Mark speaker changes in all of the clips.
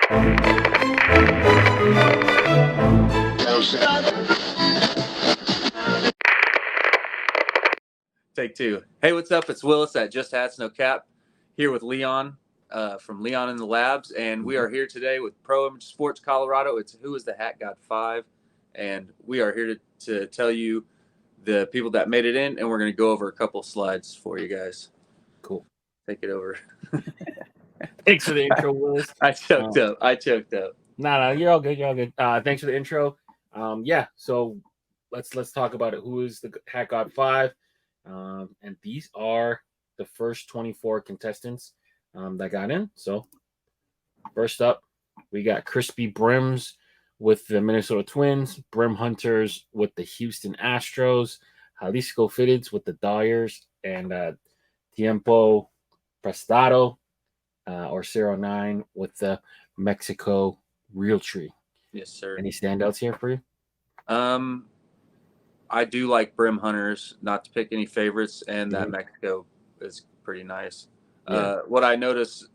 Speaker 1: Take two. Hey, what's up? It's Willis at Just Hats No Cap, here with Leon from Leon in the Labs, and we are here today with Pro Image Sports Colorado. It's Who is the Hat God 5, and we are here to tell you the people that made it in, and we're going to go over a couple slides for you guys.
Speaker 2: Cool.
Speaker 1: Take it over.
Speaker 2: Thanks for the intro, Willis.
Speaker 1: I choked up.
Speaker 2: No, you're all good. You're all good. Thanks for the intro. So let's talk about it. Who is the Hat God 5? And these are the first 24 contestants that got in. So first up, we got Crispy Brims with the Minnesota Twins, Brim Hunters with the Houston Astros, Jalisco Fitteds with the Dyers, and Tiempo Prestado or 09 with the Mexico Realtree.
Speaker 1: Yes, sir.
Speaker 2: Any standouts here for you?
Speaker 1: I do like Brim Hunters, not to pick any favorites, and that Mexico is pretty nice.
Speaker 2: Yeah.
Speaker 1: What I notice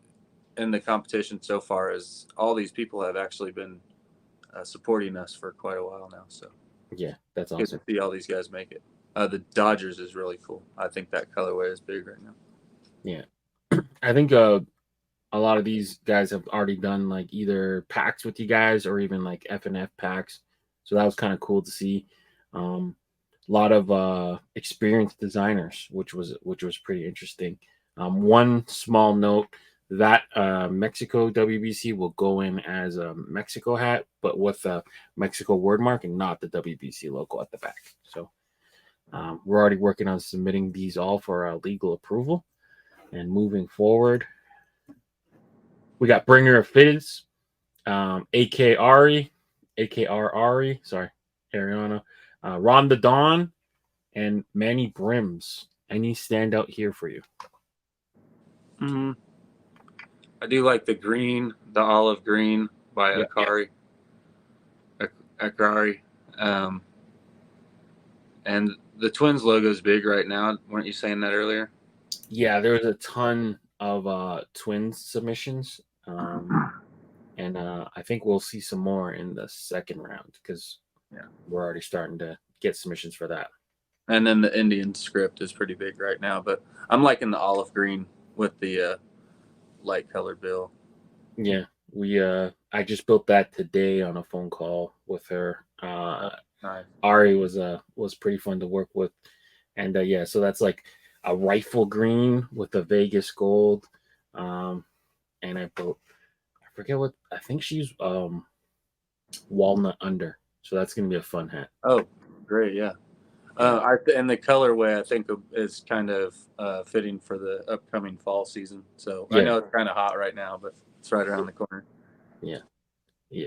Speaker 1: in the competition so far is all these people have actually been supporting us for quite a while now. So
Speaker 2: yeah, that's
Speaker 1: good
Speaker 2: awesome.
Speaker 1: to see all these guys make it. The Dodgers is really cool. I think that colorway is big right now.
Speaker 2: Yeah, I think a lot of these guys have already done like either packs with you guys or even like F&F packs. So that was kind of cool to see. A lot of experienced designers, which was pretty interesting. One small note that Mexico WBC will go in as a Mexico hat, but with a Mexico word mark and not the WBC logo at the back. So we're already working on submitting these all for legal approval. And moving forward, we got Bringer of Fitteds, AK Ari, sorry, Ariana, Ron the Dawn, and Manny Brims. Any standout here for you?
Speaker 1: I do like the olive green by
Speaker 2: Yeah.
Speaker 1: Akari. And the Twins logo is big right now. Weren't you saying that earlier?
Speaker 2: Yeah, there's a ton of Twins submissions. And I think we'll see some more in the second round because we're already starting to get submissions for that.
Speaker 1: And then the Indian script is pretty big right now, but I'm liking the olive green with the light colored bill.
Speaker 2: Yeah, I just built that today on a phone call with her.
Speaker 1: Nice.
Speaker 2: Ari was pretty fun to work with, and so that's like a rifle green with a Vegas gold, and I forget what I think she's walnut under, so that's gonna be a fun hat.
Speaker 1: Oh, great! Yeah. And the colorway I think is kind of fitting for the upcoming fall season. So I know it's kind of hot right now, but it's right around the corner.
Speaker 2: Yeah,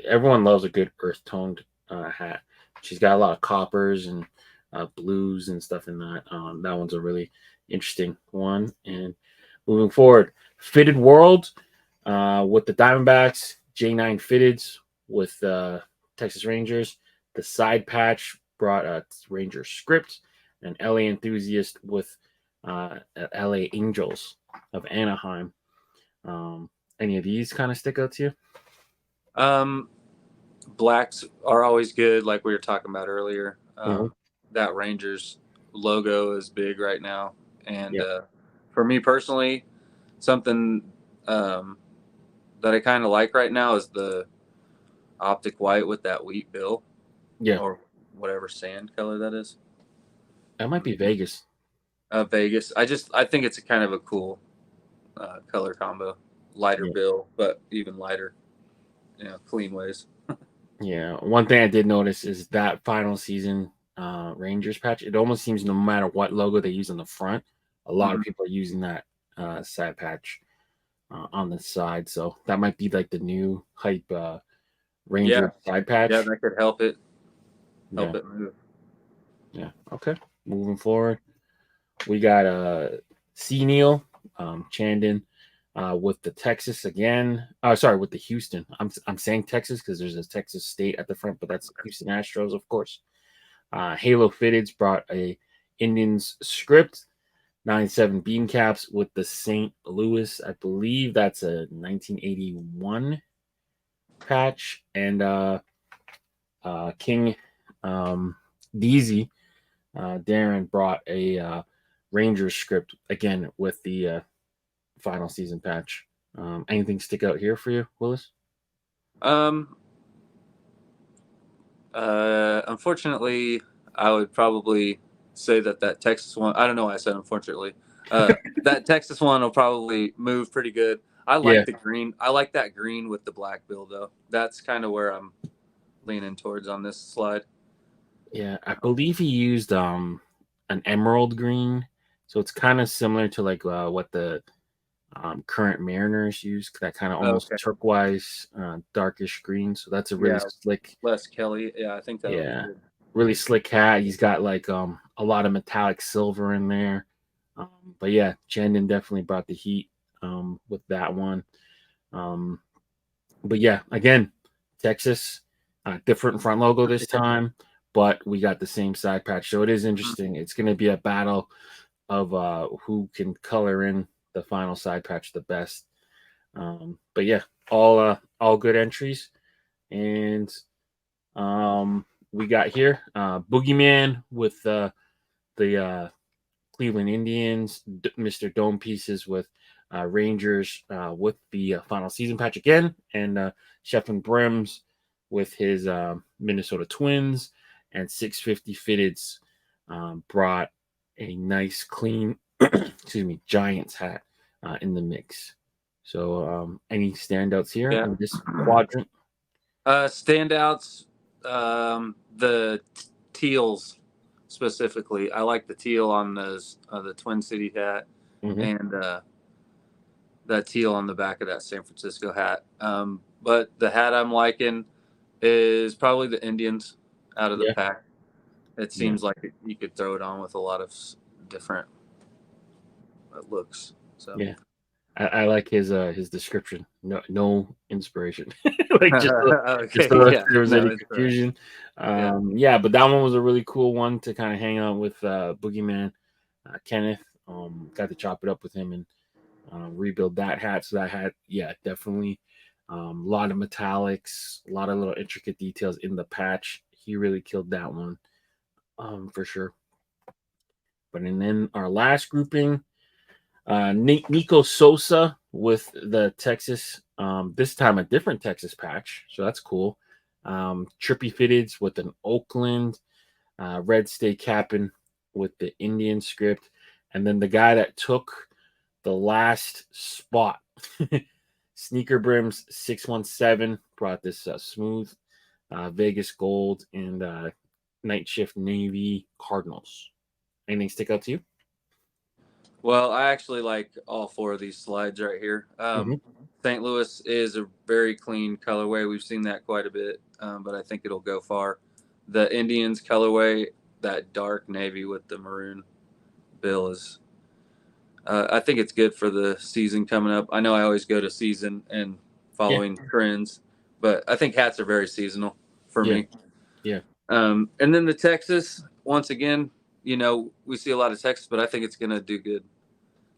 Speaker 2: everyone loves a good earth toned hat. She's got a lot of coppers and blues and stuff in that. That one's a really interesting one. And moving forward, Fitted World with the Diamondbacks, J9 Fitteds with Texas Rangers. The side patch brought a Ranger script, and LA Enthusiast with LA Angels of Anaheim. Any of these kind of stick out to you?
Speaker 1: Blacks are always good, like we were talking about earlier. That Rangers logo is big right now. And for me personally, something that I kind of like right now is the optic white with that wheat bill.
Speaker 2: Yeah.
Speaker 1: Or whatever sand color that is.
Speaker 2: That might be Vegas.
Speaker 1: Vegas. I think it's a kind of a cool color combo. Lighter bill, but even lighter. Clean ways.
Speaker 2: Yeah. One thing I did notice is that final season Rangers patch, it almost seems no matter what logo they use on the front, a lot of people are using that side patch on the side. So that might be like the new hype Ranger side patch.
Speaker 1: Yeah, that could help it move.
Speaker 2: Yeah. Okay. Moving forward, we got C. Neal, Chandon, with the Texas again. With the Houston. I'm saying Texas because there's a Texas State at the front, but that's Houston Astros, of course. Halo Fitteds brought a Indians script, 9-7 beam caps with the St. Louis. I believe that's a 1981 patch, and King Deezy, Darren brought a Rangers script again with the final season patch. Anything stick out here for you, Willis?
Speaker 1: Um, Unfortunately, I would probably say that Texas one. I don't know why I said unfortunately. That Texas one will probably move pretty good. I
Speaker 2: Yeah,
Speaker 1: like the green. I like that green with the black bill though. That's kind of where I'm leaning towards on this slide.
Speaker 2: yeah. I believe he used an emerald green, so it's kind of similar to like what the current Mariners use. That kind of almost
Speaker 1: Okay.
Speaker 2: turquoise, darkish green. So that's a really
Speaker 1: Yeah,
Speaker 2: slick,
Speaker 1: Les Kelly. Yeah, I think that'll be
Speaker 2: yeah,
Speaker 1: good.
Speaker 2: really slick hat. He's got like a lot of metallic silver in there. But yeah, Chandon definitely brought the heat with that one. Um, but yeah, again, Texas, different front logo this time, but we got the same side patch. So it is interesting. It's going to be a battle of who can color in the final side patch the best. But yeah, all good entries, and we got here Boogeyman with the Cleveland Indians, Mr. Dome Pieces with Rangers with the final season patch again, and Sheppard Brims with his Minnesota Twins, and 650 Fitteds brought a nice, clean, excuse me, Giants hat in the mix. So, any standouts here
Speaker 1: Yeah.
Speaker 2: in this quadrant?
Speaker 1: Standouts. The teals specifically. I like the teal on the Twin City hat,
Speaker 2: Mm-hmm.
Speaker 1: and that teal on the back of that San Francisco hat. But the hat I'm liking is probably the Indians out of the
Speaker 2: Yeah,
Speaker 1: pack. It
Speaker 2: yeah.
Speaker 1: seems like you could throw it on with a lot of different looks. So
Speaker 2: Yeah, I like his description. No inspiration. Like just
Speaker 1: okay,
Speaker 2: so if
Speaker 1: yeah,
Speaker 2: there was
Speaker 1: no
Speaker 2: any
Speaker 1: inspiration.
Speaker 2: confusion.
Speaker 1: Yeah,
Speaker 2: Yeah, but that one was a really cool one to kind of hang out with Boogeyman Kenneth. Got to chop it up with him and rebuild that hat. So that hat, yeah, definitely a lot of metallics, a lot of little intricate details in the patch. He really killed that one for sure. But and then our last grouping, Nico Sosa with the Texas, this time a different Texas patch, so that's cool. Trippy Fitteds with an Oakland, Red State Capping with the Indian script, and then the guy that took the last spot, Sneaker Brims 617 brought this smooth Vegas Gold and Night Shift Navy Cardinals. Anything stick out to you?
Speaker 1: well, I actually like all four of these slides right here.
Speaker 2: Mm-hmm.
Speaker 1: St. Louis is a very clean colorway. We've seen that quite a bit, but I think it'll go far. The Indians colorway, that dark navy with the maroon bill is. I think it's good for the season coming up. I know I always go to season and
Speaker 2: Yeah,
Speaker 1: following trends, but I think hats are very seasonal for
Speaker 2: yeah,
Speaker 1: me.
Speaker 2: yeah,
Speaker 1: And then the Texas, once again, we see a lot of Texas, but I think it's going to do good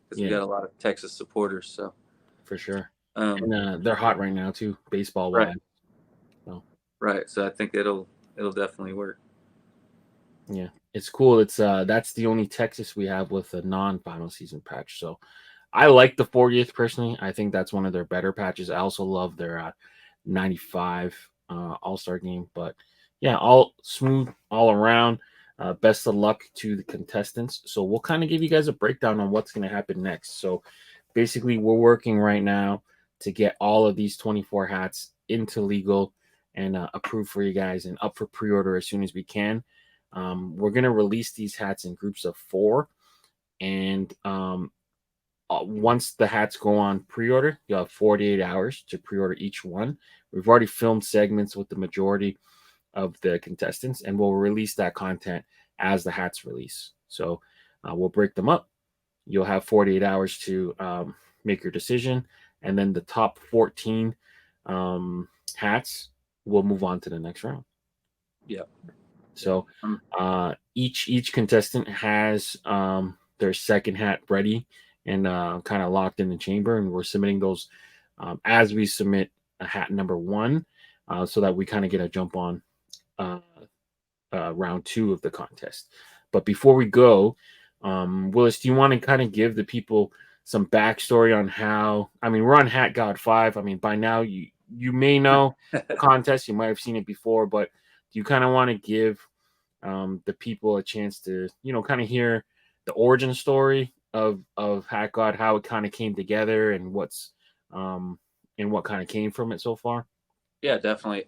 Speaker 1: because we
Speaker 2: yeah.
Speaker 1: got a lot of Texas supporters. So,
Speaker 2: For sure.
Speaker 1: um,
Speaker 2: And they're hot right now too, baseball
Speaker 1: right,
Speaker 2: wise. So
Speaker 1: right. So I think it'll definitely work.
Speaker 2: yeah, it's cool. It's that's the only Texas we have with a non-final season patch. So I like the 40th personally. I think that's one of their better patches. I also love their 95 All-Star game. But yeah, all smooth all around. Best of luck to the contestants. So we'll kind of give you guys a breakdown on what's going to happen next. So basically, we're working right now to get all of these 24 hats into legal and approved for you guys and up for pre-order as soon as we can. We're going to release these hats in groups of 4, and once the hats go on pre-order, you'll have 48 hours to pre-order each one. We've already filmed segments with the majority of the contestants, and we'll release that content as the hats release. So we'll break them up. You'll have 48 hours to make your decision, and then the top 14 hats will move on to the next round.
Speaker 1: Yeah.
Speaker 2: So
Speaker 1: Um,
Speaker 2: each contestant has their second hat ready and kind of locked in the chamber, and we're submitting those as we submit hat number 1, so that we kind of get a jump on uh, round 2 of the contest. But before we go, Willis, do you want to kind of give the people some backstory on how? I mean, we're on Hat God 5. I mean, by now you may know the contest, you might have seen it before, but do you kind of want to give the people a chance to, kind of hear the origin story of Hat God, how it kind of came together, and um, what kind of came from it so far?
Speaker 1: Yeah, definitely.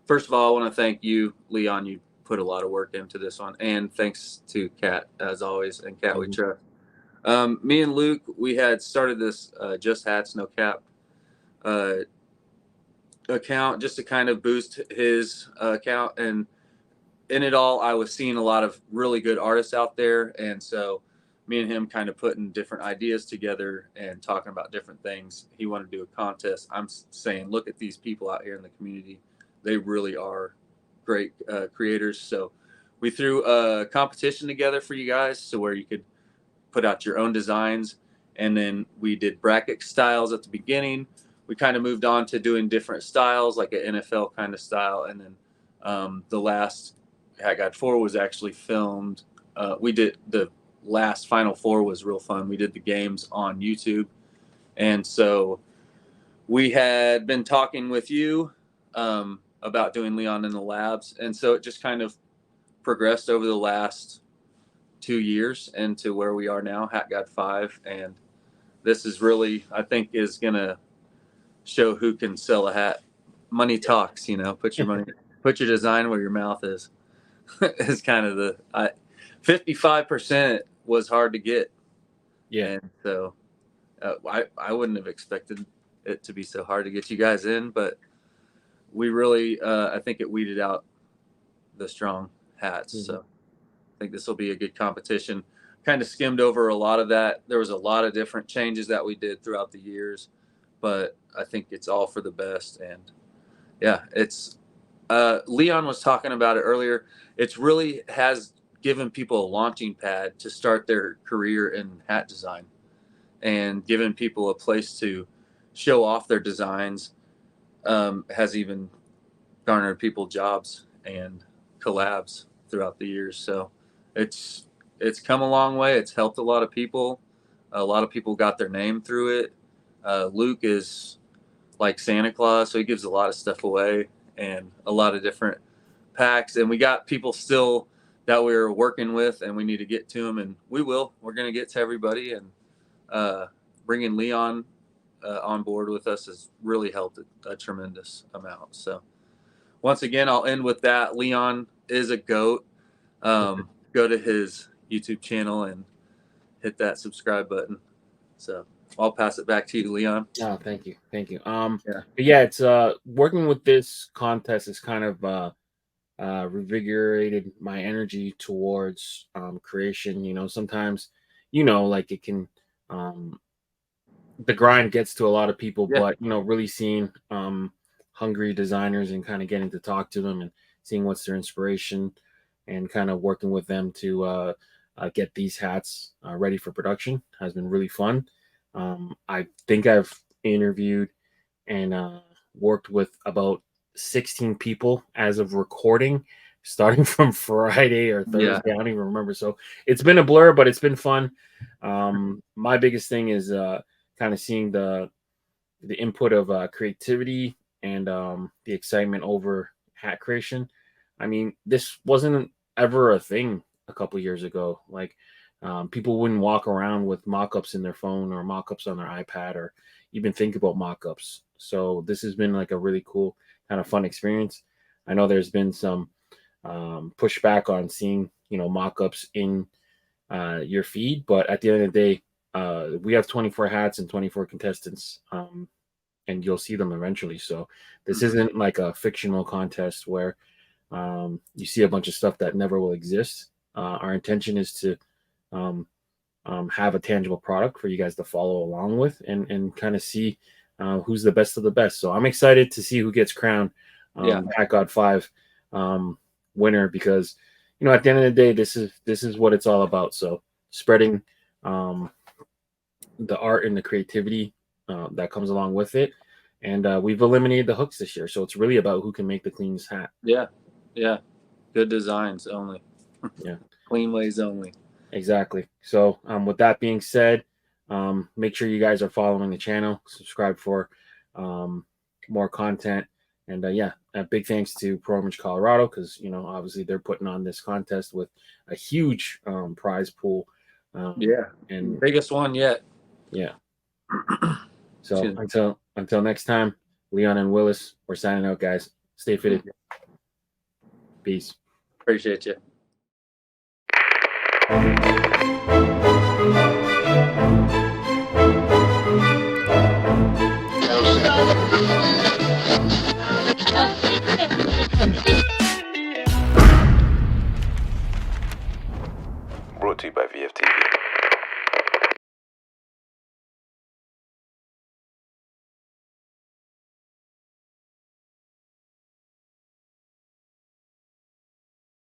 Speaker 1: First of all, I want to thank you, Leon. You put a lot of work into this one, and thanks to Kat as always, and Kat we
Speaker 2: Mhm.
Speaker 1: trust. Me and Luke, we had started this Just Hats No Cap uh, account just to kind of boost his account, and in it all, I was seeing a lot of really good artists out there, and so me and him kind of putting different ideas together and talking about different things. He wanted to do a contest. I'm saying, look at these people out here in the community; they really are great creators. So we threw a competition together for you guys, so where you could put out your own designs, and then we did bracket styles at the beginning. We kind of moved on to doing different styles, like an NFL kind of style, and then the last Hat God 4 was actually filmed. We did the last Final Four was real fun. We did the games on YouTube, and so we had been talking with you about doing Leon in the labs, and so it just kind of progressed over the last 2 years into where we are now, Hat God 5, and this is really, I think, is gonna show who can sell a hat. Money talks, Put your money, put your design where your mouth is. Is kind of 55% was hard to get,
Speaker 2: Yeah.
Speaker 1: and so I wouldn't have expected it to be so hard to get you guys in, but we really I think it weeded out the strong hats.
Speaker 2: Mhm.
Speaker 1: So I think this will be a good competition. Kind of skimmed over a lot of that. There was a lot of different changes that we did throughout the years, but I think it's all for the best. And yeah, it's Leon was talking about it earlier. It's really has given people a launching pad to start their career in hat design, and given people a place to show off their designs. Has even garnered people jobs and collabs throughout the years. So it's it's come a long way. It's helped a lot of people. A lot of people got their name through it. Luke is like Santa Claus, so he gives a lot of stuff away and a lot of different packs. And we got people still that we're working with, and we need to get to them, and we will. We're going to get to everybody, and uh, bringing Leon on board with us has really helped a tremendous amount. So once again, I'll end with that. Leon is a goat. Go to his YouTube channel and hit that subscribe button. So I'll pass it back to you, Leon.
Speaker 2: Oh, thank you, thank you.
Speaker 1: Yeah,
Speaker 2: But yeah, it's working with this contest is kind of revigorated my energy towards creation. Sometimes, like it can, um, the grind gets to a lot of people,
Speaker 1: yeah,
Speaker 2: but really seeing hungry designers and kind of getting to talk to them and seeing what's their inspiration and kind of working with them to get these hats ready for production has been really fun. I think I've interviewed and worked with about 16 people as of recording, starting from Friday or
Speaker 1: yeah,
Speaker 2: Thursday. I don't even remember. So it's been a blur, but it's been fun. My biggest thing is kind of seeing the input of creativity and the excitement over hat creation. I mean, this wasn't ever a thing a couple years ago. Like, people wouldn't walk around with mock-ups in their phone or mock-ups on their iPad or even think about mock-ups. So this has been like a really cool kind of fun experience. I know there's been some pushback on seeing mock-ups in your feed, but at the end of the day, we have 24 hats and 24 contestants, and you'll see them eventually. So this
Speaker 1: hmm
Speaker 2: isn't like a fictional contest where you see a bunch of stuff that never will exist. Our intention is to um, have a tangible product for you guys to follow along with and kind of see who's the best of the best. So I'm excited to see who gets crowned
Speaker 1: yeah,
Speaker 2: Hat God 5 um, winner, because at the end of the day, this is what it's all about. So spreading um, the art and the creativity that comes along with it, And we've eliminated the hooks this year, so it's really about who can make the cleanest hat.
Speaker 1: Yeah, yeah, good designs only.
Speaker 2: Yeah,
Speaker 1: clean ways only.
Speaker 2: Exactly. So with that being said, make sure you guys are following the channel, subscribe for more content, and big thanks to Pro Image Colorado, because obviously they're putting on this contest with a huge prize pool.
Speaker 1: And biggest one yet.
Speaker 2: Yeah. So until next time, Leon and Willis, we're signing out, guys. Stay fitted. Peace.
Speaker 1: Appreciate you.